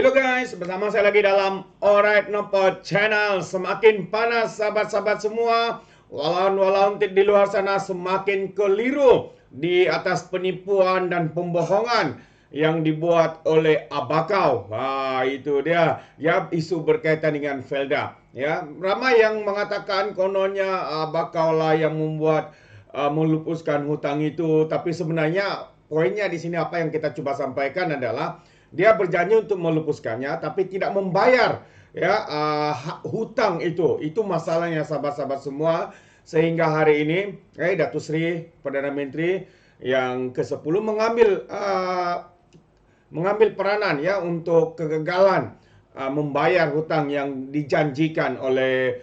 Halo guys, bersama saya lagi dalam Alright Nopo Channel. Semakin panas sahabat-sahabat semua. Walaupun di luar sana semakin keliru di atas penipuan dan pembohongan yang dibuat oleh Abakau. Itu dia. Ya, isu berkaitan dengan Felda. Ya, ramai yang mengatakan kononnya Abakau lah yang membuat melupuskan hutang itu, tapi sebenarnya poinnya di sini apa yang kita coba sampaikan adalah dia berjanji untuk melupuskannya, tapi tidak membayar ya hutang itu. Itu masalahnya sahabat-sahabat semua. Sehingga hari ini, Datuk Seri Perdana Menteri yang ke-10 mengambil peranan ya untuk kegagalan membayar hutang yang dijanjikan oleh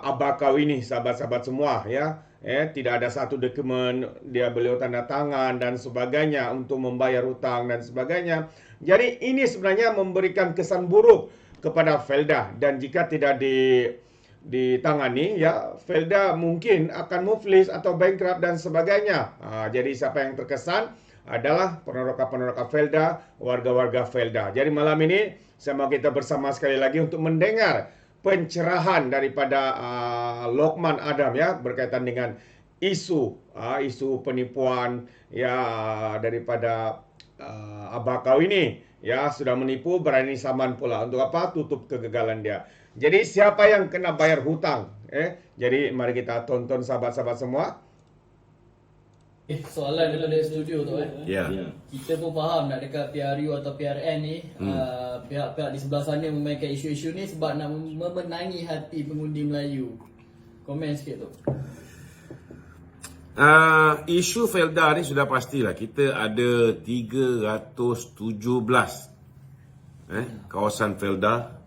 Abakau ini, sahabat-sahabat semua ya. Tidak ada satu dokumen beliau tanda tangan dan sebagainya untuk membayar hutang dan sebagainya. Jadi ini sebenarnya memberikan kesan buruk kepada Felda, dan jika tidak ditangani ya, Felda mungkin akan muflis atau bankrupt dan sebagainya. Jadi siapa yang terkesan adalah peneroka-peneroka Felda, warga-warga Felda. Jadi malam ini saya mau kita bersama sekali lagi untuk mendengar pencerahan daripada Lokman Adam ya berkaitan dengan isu penipuan ya daripada Abakau ini ya, sudah menipu berani saman pula. Untuk apa? Tutup kegagalan dia. Jadi siapa yang kena bayar hutang? Jadi mari kita tonton sahabat-sahabat semua. Soalan daripada studio tu Ya. Kita pun faham nak dekat PRU atau PRN ni pihak-pihak di sebelah sana memainkan isu-isu ni sebab nak memenangi hati pengundi Melayu. Komen sikit tu. Isu Felda ni sudah pastilah. Kita ada 317 kawasan Felda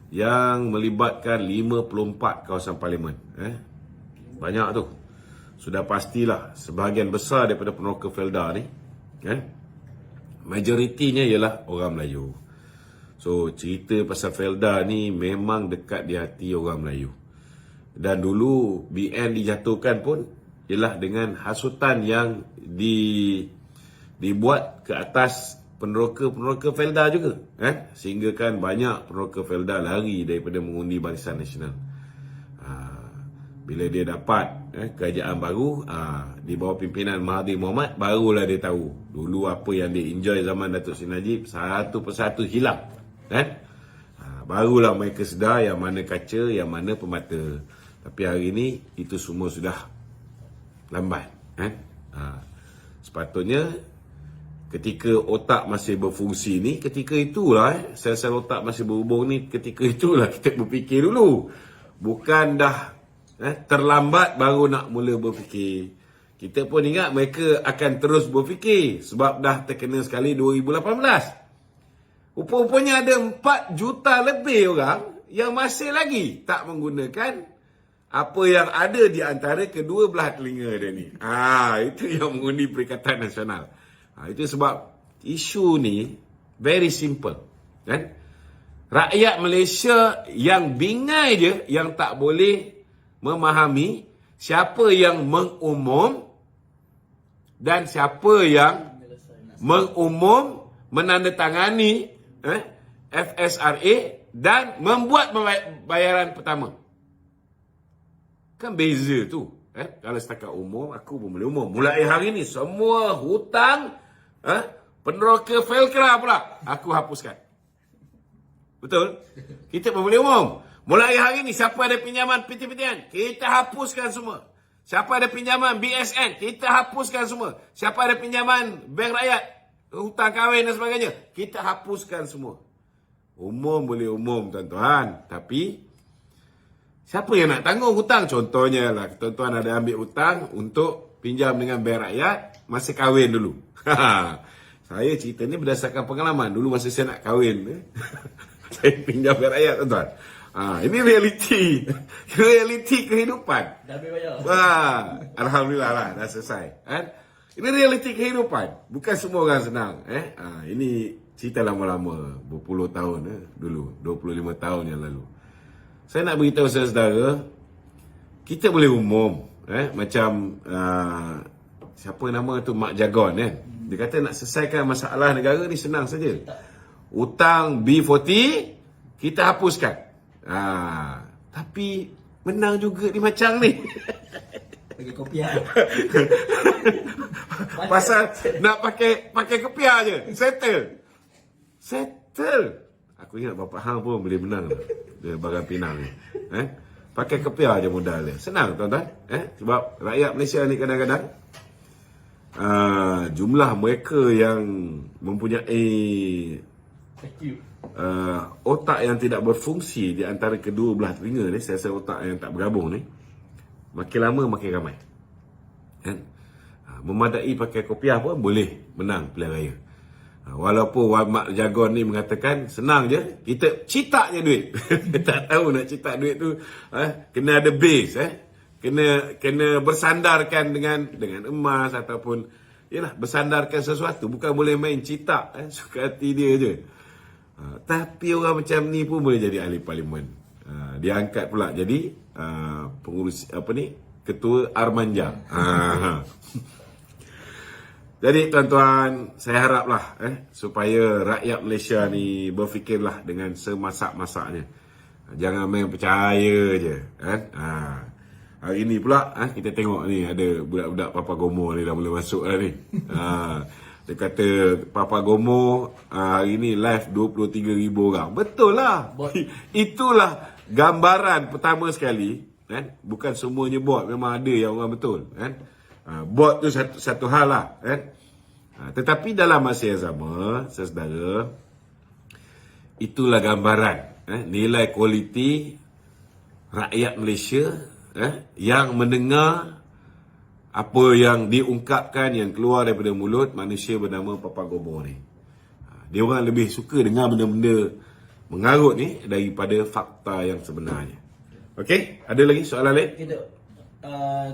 yang melibatkan 54 kawasan parlimen. Banyak tu. Sudah pastilah sebahagian besar daripada peneroka Felda ni majoritinya ialah orang Melayu. So cerita pasal Felda ni memang dekat di hati orang Melayu. Dan dulu BN dijatuhkan pun ialah dengan hasutan yang dibuat ke atas peneroka-peneroka Felda juga, sehingga kan banyak peneroka Felda lari daripada mengundi Barisan Nasional. Bila dia dapat kerajaan baru di bawah pimpinan Mahathir Mohamad, barulah dia tahu dulu apa yang dia enjoy zaman Datuk Seri Najib satu persatu hilang. Barulah mereka sedar yang mana kaca, yang mana pemata. Tapi hari ini itu semua sudah lambat. Sepatutnya ketika otak masih berfungsi ni, ketika itulah sel-sel otak masih berhubung ni, ketika itulah kita berfikir dulu. Bukan dah terlambat baru nak mula berfikir. Kita pun ingat mereka akan terus berfikir sebab dah terkena sekali 2018. Rupa-rupanya ada 4 juta lebih orang yang masih lagi tak menggunakan apa yang ada di antara kedua belah telinga dia ni. Itu yang mengundi Perikatan Nasional. Itu sebab isu ni very simple, kan? Rakyat Malaysia yang bingai je yang tak boleh memahami siapa yang mengumum dan siapa yang mengumum, menandatangani FSRA dan membuat bayaran pertama. Kan beza tu. Kalau setakat umum, aku pun boleh umum. Mulai hari ni semua hutang peneroka Felkra pula aku hapuskan. Betul? Kita pun boleh umum. Mulai hari ni siapa ada pinjaman PT-PTN, kita hapuskan semua. Siapa ada pinjaman BSN, kita hapuskan semua. Siapa ada pinjaman Bank Rakyat, hutang kahwin dan sebagainya, kita hapuskan semua. Umum boleh umum tuan-tuan, tapi siapa yang nak tanggung hutang? Contohnya lah, tuan-tuan ada ambil hutang untuk pinjam dengan Bank Rakyat masa kahwin dulu. Saya cerita ni berdasarkan pengalaman. Dulu masa saya nak kahwin, saya pinjam Bank Rakyat, tuan-tuan. Ini realiti kehidupan. Dah habis bayar. Alhamdulillah lah, dah selesai. Ini realiti kehidupan. Bukan semua orang senang. Ini cerita lama-lama, berpuluh tahun dulu, 25 tahun yang lalu. Saya nak beritahu saudara, kita boleh umum, macam siapa nama tu, Mak Jagon, dia kata nak selesaikan masalah negara ni senang saja. hutang B40 kita hapuskan. Tapi menang juga ni macam ni. Bagi kopiah. Pasal nak pakai kopiah je. Settle. Aku ingat Bapak Hang pun boleh menang dia Barang Pinang ni. Pakai kopiah je modal dia. Senang tuan-tuan. Sebab rakyat Malaysia ni kadang-kadang jumlah mereka yang mempunyai otak yang tidak berfungsi di antara kedua belah telinga ni, saya rasa otak yang tak bergabung ni, makin lama makin ramai. Memadai pakai kopiah pun boleh menang pilihan raya. Walaupun Mak Jagon ni mengatakan senang je, kita citak je duit. Tak tahu nak citak duit tu kena ada base, kena bersandarkan dengan emas ataupun bersandarkan sesuatu, bukan boleh main citak suka hati dia je. Tapi orang macam ni pun boleh jadi ahli parlimen. Dia angkat pula jadi pengurus ketua Armanja. Jadi tuan-tuan, saya haraplah supaya rakyat Malaysia ni berfikirlah dengan semasak-masaknya. Jangan main percaya je. Hari ni pula kita tengok ni ada budak-budak Papa Gomo ni dah mula masuk dah ni. Dia kata Papa Gomo hari ni live 23,000 orang. Betul lah. Itulah gambaran pertama sekali. Bukan semuanya bot, memang ada yang orang betul. Bot tu satu hal lah. Tetapi dalam masa yang sama, saudara, itulah gambaran nilai kualiti rakyat Malaysia yang mendengar apa yang diungkapkan, yang keluar daripada mulut manusia bernama Papa Gomo ni. Dia orang lebih suka dengar benda-benda mengarut ni daripada fakta yang sebenarnya. Okey, ada lagi soalan lain?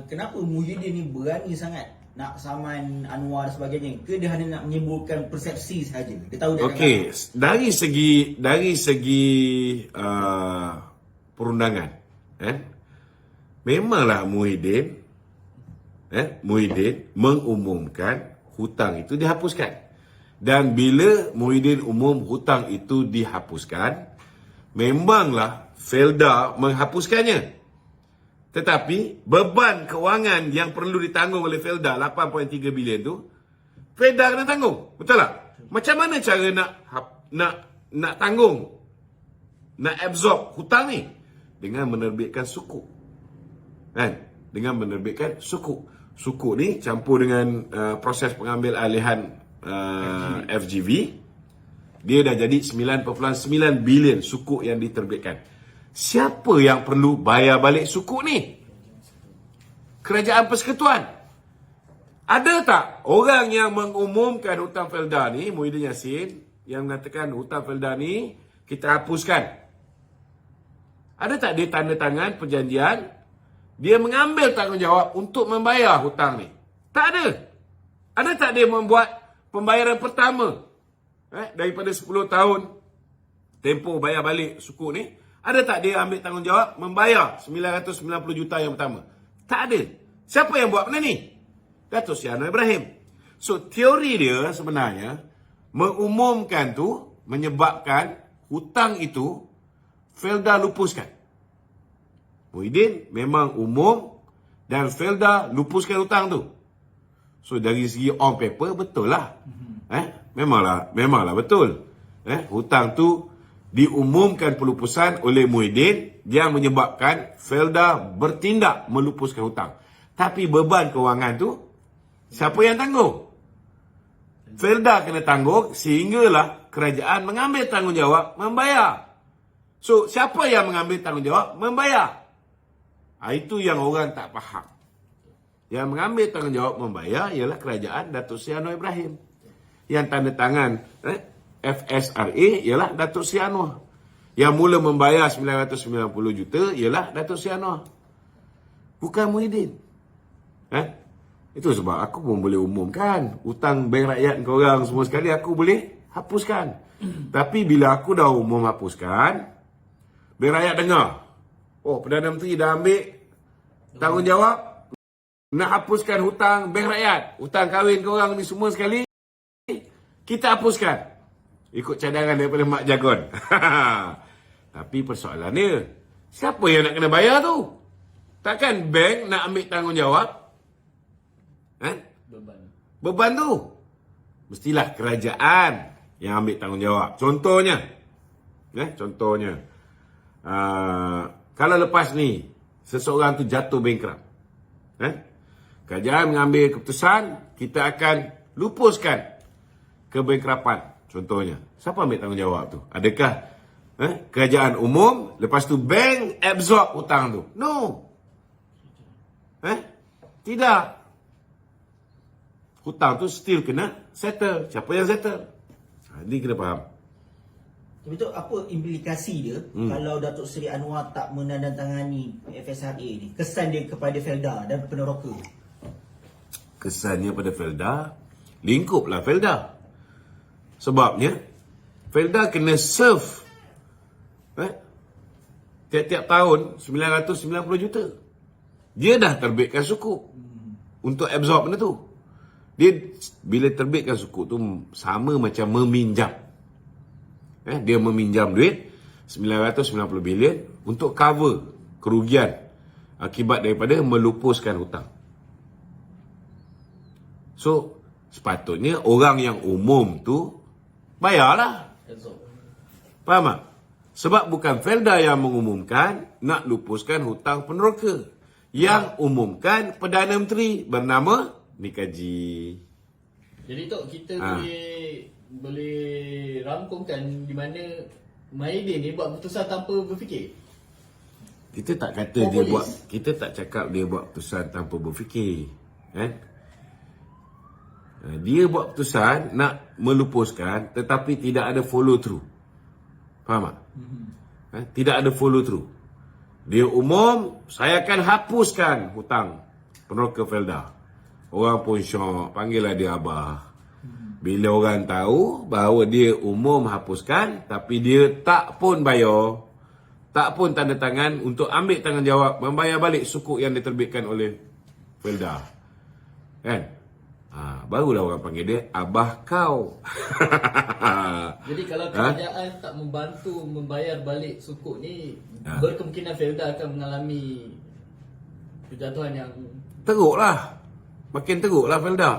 Kenapa Muhyiddin ni berani sangat nak saman Anwar dan sebagainya? Ke dia hanya nak menimbulkan persepsi sahaja? Dia tahu dia okey, dari segi perundangan, memanglah Muhyiddin mengumumkan hutang itu dihapuskan. Dan bila Muhyiddin umum hutang itu dihapuskan, memanglah Felda menghapuskannya. Tetapi beban kewangan yang perlu ditanggung oleh Felda 8.3 bilion tu, Felda kena tanggung. Betul tak? Macam mana cara nak tanggung, nak absorb hutang ni? Dengan menerbitkan sukuk. Dengan menerbitkan sukuk. Sukuk ni campur dengan proses pengambil alihan FGV. Dia dah jadi 9.9 bilion sukuk yang diterbitkan. Siapa yang perlu bayar balik sukuk ni? Kerajaan Persekutuan. Ada tak orang yang mengumumkan hutang Felda ni, Muhyiddin Yassin, yang mengatakan hutang Felda ni kita hapuskan? Ada tak dia tanda tangan perjanjian dia mengambil tanggungjawab untuk membayar hutang ni? Tak ada. Ada tak dia membuat pembayaran pertama daripada 10 tahun tempoh bayar balik sukuk ni? Ada tak dia ambil tanggungjawab membayar 990 juta yang pertama? Tak ada. Siapa yang buat benda ni? Datuk Seri Anwar Ibrahim. So, teori dia sebenarnya mengumumkan tu menyebabkan hutang itu Felda lupuskan. Muhyiddin memang umum dan Felda lupuskan hutang tu. So, dari segi on paper, betul lah. Memanglah betul. Hutang tu diumumkan pelupusan oleh Muhyiddin yang menyebabkan Felda bertindak melupuskan hutang. Tapi beban kewangan tu siapa yang tanggung? Felda kena tanggung sehinggalah kerajaan mengambil tanggungjawab membayar. So, siapa yang mengambil tanggungjawab membayar? Itu yang orang tak faham. Yang mengambil tanggungjawab membayar ialah kerajaan Datuk Seri Anwar Ibrahim. Yang tanda tangan FSRA ialah Datuk Seri Anwar. Yang mula membayar 990 juta ialah Datuk Seri Anwar. Bukan Muhyiddin. Itu sebab aku pun boleh umumkan hutang bank rakyat korang semua sekali aku boleh hapuskan. Tapi bila aku dah umum hapuskan, bank rakyat dengar, oh, Perdana Menteri dah ambil tanggungjawab nak hapuskan hutang bank rakyat. Hutang kahwin korang ni semua sekali kita hapuskan. ikut cadangan daripada Mak Jagon. Tapi persoalannya, siapa yang nak kena bayar tu? Takkan bank nak ambil tanggungjawab? Beban. Beban tu mestilah kerajaan yang ambil tanggungjawab. Contohnya, kalau lepas ni seseorang tu jatuh bankrupt, kerajaan mengambil keputusan kita akan lupuskan kebankruptan. Contohnya, siapa ambil tanggungjawab tu? Adakah kerajaan umum, lepas tu bank absorb hutang tu? No. Tidak. Hutang tu still kena settle. Siapa yang settle? Ini kena faham. Tapi tu apa implikasi dia kalau Datuk Seri Anwar tak menandatangani FSRA ni? Kesan dia kepada Felda dan peneroka. Kesannya pada Felda, lingkuplah Felda. Sebabnya Felda kena serve tiap-tiap tahun 990 juta. Dia dah terbitkan sukuk untuk absorb benda tu. Dia bila terbitkan sukuk tu sama macam meminjam. Dia meminjam duit 990 bilion untuk cover kerugian akibat daripada melupuskan hutang. So, sepatutnya orang yang umum tu bayarlah. Faham tak? Sebab bukan Felda yang mengumumkan nak lupuskan hutang peneroka. Yang umumkan Perdana Menteri bernama Nikaji. Jadi Tok, kita boleh rangkumkan di mana Mahidin ni buat keputusan tanpa berfikir. Kita tak kata dia buat, kita tak cakap dia buat keputusan tanpa berfikir. Dia buat keputusan nak melupuskan tetapi tidak ada follow through. Faham tak? Tidak ada follow through. Dia umum, saya akan hapuskan hutang peneroka Felda. Orang pun syok, panggillah dia Abah. Bila orang tahu bahawa dia umum hapuskan, tapi dia tak pun bayar, tak pun tanda tangan untuk ambil tanggungjawab membayar balik sukuk yang diterbitkan oleh Felda. Barulah orang panggil dia Abah kau. Jadi kalau kerajaan tak membantu membayar balik sukuk ni, berkemungkinan Felda akan mengalami kejatuhan yang teruklah. Makin teruklah Felda.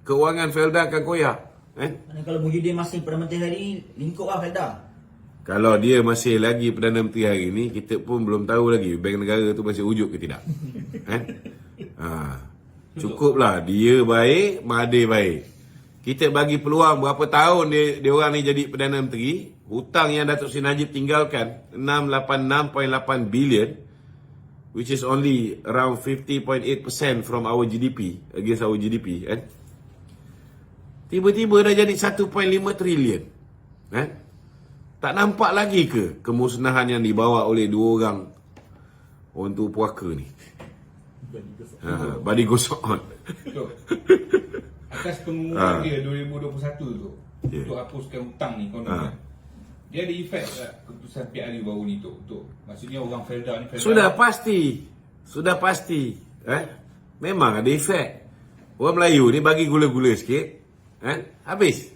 Keuangan Felda akan koyak. Dan kalau Muhyiddin masih Perdana Menteri hari ni, lingkuplah Felda. Kalau dia masih lagi Perdana Menteri hari ini, kita pun belum tahu lagi bank negara tu masih wujud ke tidak. Cukuplah dia baik, Mahathir baik. Kita bagi peluang berapa tahun dia orang ni jadi Perdana Menteri, hutang yang Datuk Seri Najib tinggalkan 686.8 billion, which is only around 50.8% from our GDP, against our GDP, tiba-tiba dah jadi 1.5 trilion. Tak nampak lagi ke kemusnahan yang dibawa oleh dua orang tu puaka ni? Body goes on. Atas pengumuman dia 2021 tu untuk hapuskan hutang ni, dia ada efek tak keputusan PRU baru ni tu? Untuk maksudnya orang Felda ni Sudah pasti. Memang ada efek. Orang Melayu ni bagi gula-gula sikit, habis.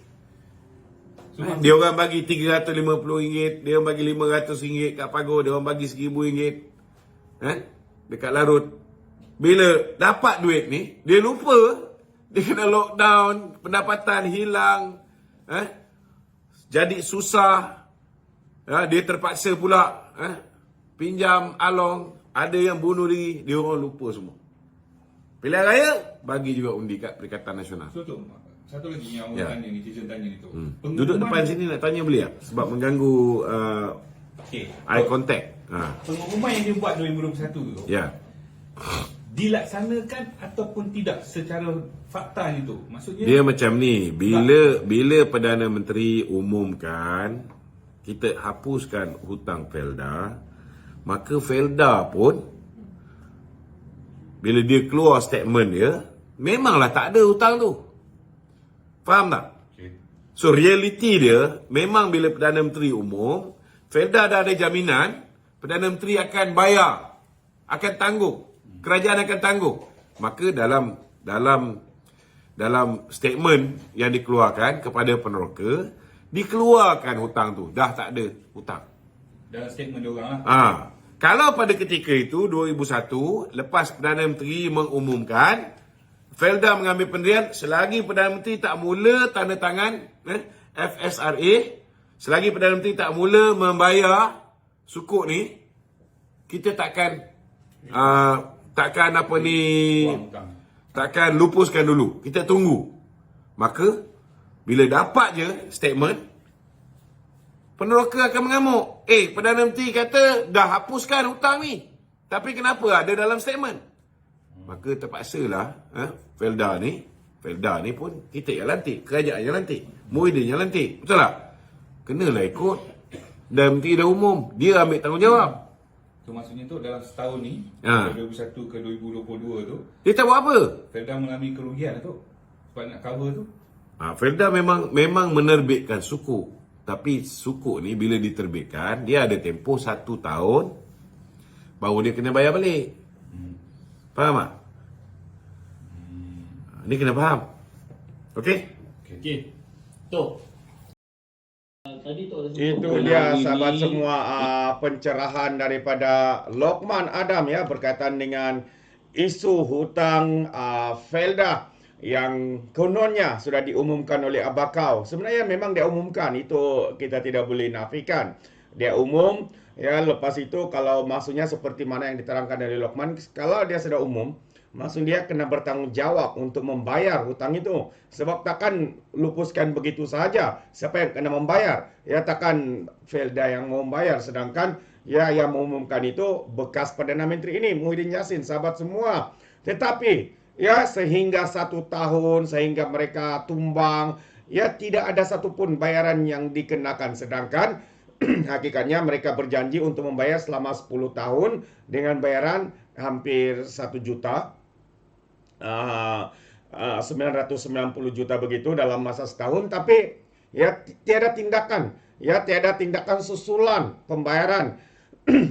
Dia orang bagi RM350, dia orang bagi RM500 kat Pago, dia orang bagi RM1,000 dekat Larut. Bila dapat duit ni, dia lupa. Dia kena lockdown, pendapatan hilang, jadi susah. Dia terpaksa pula pinjam along, ada yang bunuh diri, dia orang lupa semua. Pilihan raya bagi juga undi kat Perikatan Nasional. Satu lagi yang orang tanya ni, Jason tanya ni tu. Duduk depan sini nak tanya boleh tak? Sebab mengganggu eye contact. Pengumuman yang dia buat 2021 tu, dilaksanakan ataupun tidak secara fakta ni tu? Maksudnya dia macam ni, bila Perdana Menteri umumkan kita hapuskan hutang Felda, maka Felda pun bila dia keluar statement dia, memanglah tak ada hutang tu. Faham tak? So reality dia, memang bila Perdana Menteri umum, Felda dah ada jaminan Perdana Menteri akan bayar, akan tanggung, kerajaan akan tanggung. Maka dalam statement yang dikeluarkan kepada peneroka, dikeluarkan hutang tu. Dah tak ada hutang. Dalam statement dia orang lah. Kalau pada ketika itu 2001 lepas Perdana Menteri mengumumkan, Felda mengambil pendirian selagi Perdana Menteri tak mula tanda tangan FSRA, selagi Perdana Menteri tak mula membayar sukuk ni, kita takkan apa ni, Buang hutang. takkan lupuskan dulu. Kita tunggu. Maka bila dapat je statement, peneroka akan mengamuk. Perdana Menteri kata dah hapuskan hutang ni, tapi kenapa ada dalam statement? Maka terpaksalah Felda ni pun kita yang lantik, kerajaan yang lantik, Muhyiddin yang lantik. Betul tak? Kenalah ikut. Dan Menteri dah umum, dia ambil tanggungjawab. So maksudnya tu dalam setahun ni, dari 2001 ke 2022 tu, Dia tak buat apa? Felda mengalami kerugian lah tu. Sebab nak cover tu. Felda memang menerbitkan sukuk. Tapi sukuk ni bila diterbitkan, dia ada tempoh 1 tahun baru dia kena bayar balik. Faham tak? Ni kena faham. Okey? Okey. Tu. Tadi tu ada Itu dia sahabat semua pencerahan daripada Lokman Adam ya berkaitan dengan isu hutang Felda yang kononnya sudah diumumkan oleh Abakau. Sebenarnya memang dia umumkan, itu kita tidak boleh nafikan. Dia umum ya, lepas itu kalau maksudnya seperti mana yang diterangkan dari Lokman, kalau dia sudah umum, maksud dia kena bertanggungjawab untuk membayar hutang itu. Sebab takkan lupuskan begitu saja. Siapa yang kena membayar? Ya takkan Felda yang mau membayar. Sedangkan ya yang mengumumkan itu bekas Perdana Menteri ini, Muhyiddin Yassin, sahabat semua. Tetapi ya sehingga 1 tahun, sehingga mereka tumbang, ya tidak ada satupun bayaran yang dikenakan. Sedangkan hakikatnya mereka berjanji untuk membayar selama 10 tahun dengan bayaran hampir 1 juta. 990 juta begitu dalam masa setahun, tapi ya tiada tindakan susulan pembayaran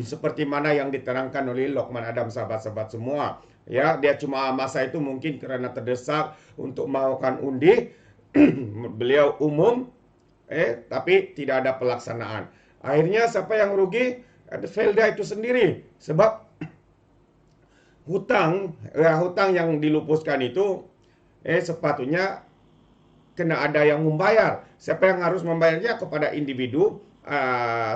seperti mana yang diterangkan oleh Lokman Adam, sahabat-sahabat semua. Ya, dia cuma masa itu mungkin kerana terdesak untuk melakukan undi, beliau umum, tapi tidak ada pelaksanaan. Akhirnya siapa yang rugi? Felda itu sendiri, sebab hutang yang dilupuskan itu sepatutnya kena ada yang membayar. Siapa yang harus membayarnya? Kepada individu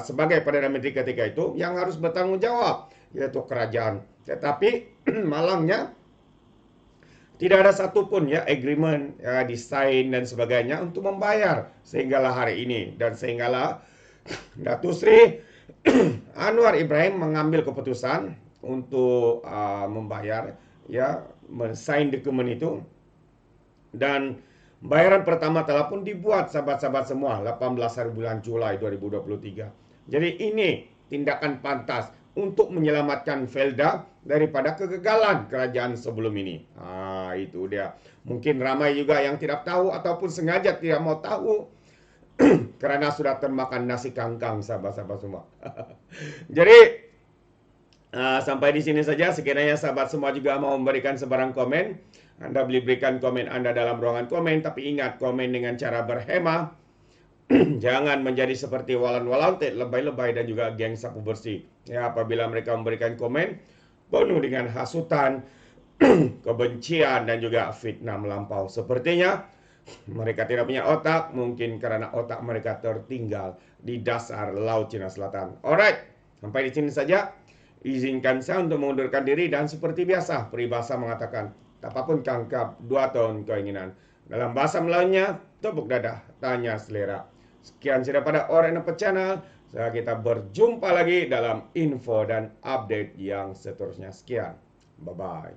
sebagai Perdana Menteri ketika itu yang harus bertanggung jawab, yaitu kerajaan. Tetapi malangnya tidak ada satupun ya agreement desain dan sebagainya untuk membayar sehinggalah hari ini, dan sehinggalah Datuk Seri Anwar Ibrahim mengambil keputusan untuk membayar, ya, mensign dokumen itu, dan bayaran pertama telah pun dibuat, sahabat-sahabat semua, 18 hari bulan Julai 2023. Jadi ini tindakan pantas untuk menyelamatkan Felda daripada kegagalan kerajaan sebelum ini. Itu dia. Mungkin ramai juga yang tidak tahu ataupun sengaja tidak mau tahu kerana sudah termakan nasi kangkang, sahabat-sahabat semua. Jadi sampai di sini saja. Sekiranya sahabat semua juga mau memberikan sebarang komen, Anda boleh berikan komen Anda dalam ruangan komen. Tapi ingat, komen dengan cara berhemah. Jangan menjadi seperti walan-walan, lebay-lebay dan juga geng sapu bersih. Ya, apabila mereka memberikan komen penuh dengan hasutan, kebencian dan juga fitnah melampau. Sepertinya mereka tidak punya otak, mungkin karena otak mereka tertinggal di dasar Laut Cina Selatan. Alright, sampai di sini saja. Izinkan saya untuk mengundurkan diri, dan seperti biasa peribahasa mengatakan, tak apapun kangkap 2 tahun keinginan. Dalam bahasa Melayunya, tepuk dadah, tanya selera. Sekian saja pada Orang Nampak Channel. Kita berjumpa lagi dalam info dan update yang seterusnya. Sekian. Bye-bye.